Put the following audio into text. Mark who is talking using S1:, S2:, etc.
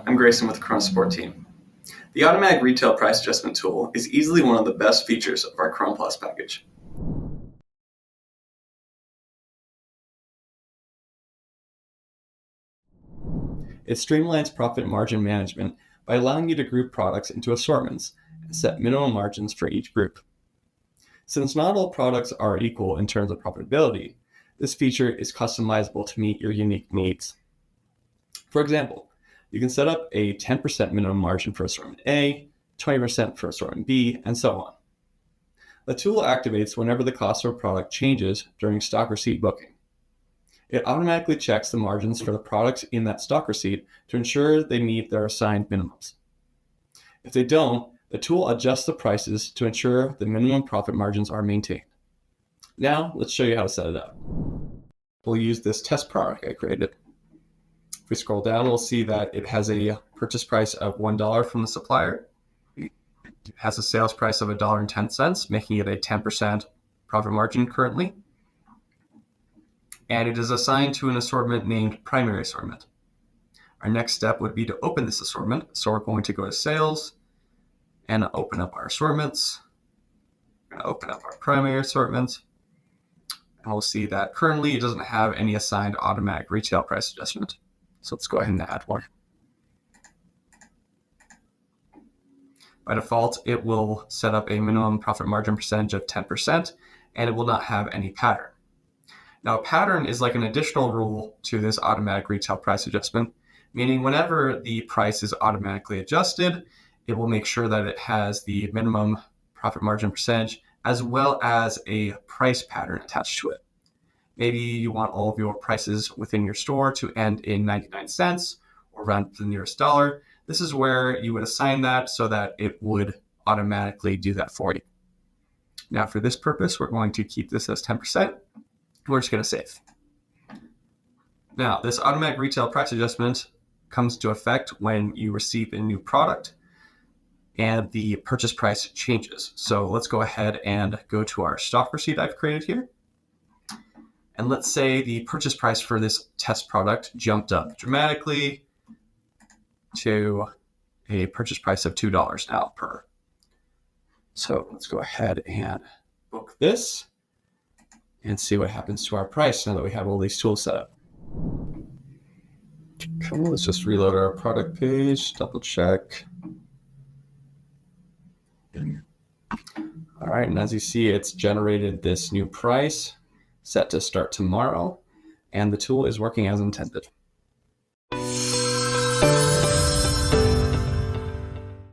S1: I'm Grayson with the KORONA support team. The automatic retail price adjustment tool is easily one of the best features of our KORONA Plus package. It streamlines profit margin management by allowing you to group products into assortments and set minimum margins for each group. Since not all products are equal in terms of profitability, this feature is customizable to meet your unique needs. For example, you can set up a 10% minimum margin for assortment A, 20% for assortment B, and so on. The tool activates whenever the cost of a product changes during stock receipt booking. It automatically checks the margins for the products in that stock receipt to ensure they meet their assigned minimums. If they don't, the tool adjusts the prices to ensure the minimum profit margins are maintained. Now, let's show you how to set it up. We'll use this test product I created. If we scroll down, we'll see that it has a purchase price of $1 from the supplier. It has a sales price of $1.10, making it a 10% profit margin currently. And it is assigned to an assortment named primary assortment. Our next step would be to open this assortment. So we're going to go to sales and open up our assortments. We're going to open up our primary assortment. And we'll see that currently it doesn't have any assigned automatic retail price adjustment. So let's go ahead and add one. By default, it will set up a minimum profit margin percentage of 10%, and it will not have any pattern. Now, a pattern is like an additional rule to this automatic retail price adjustment, meaning whenever the price is automatically adjusted, it will make sure that it has the minimum profit margin percentage as well as a price pattern attached to it. Maybe you want all of your prices within your store to end in 99 cents or round to the nearest dollar. This is where you would assign that so that it would automatically do that for you. Now, for this purpose, we're going to keep this as 10%. We're just going to save. Now, this automatic retail price adjustment comes to effect when you receive a new product and the purchase price changes. So let's go ahead and go to our stock receipt I've created here. And let's say the purchase price for this test product jumped up dramatically to a purchase price of $2 now per. So let's go ahead and book this and see what happens to our price now that we have all these tools set up. Okay, let's just reload our product page, double check. All right, and as you see, it's generated this new price set to start tomorrow, and the tool is working as intended.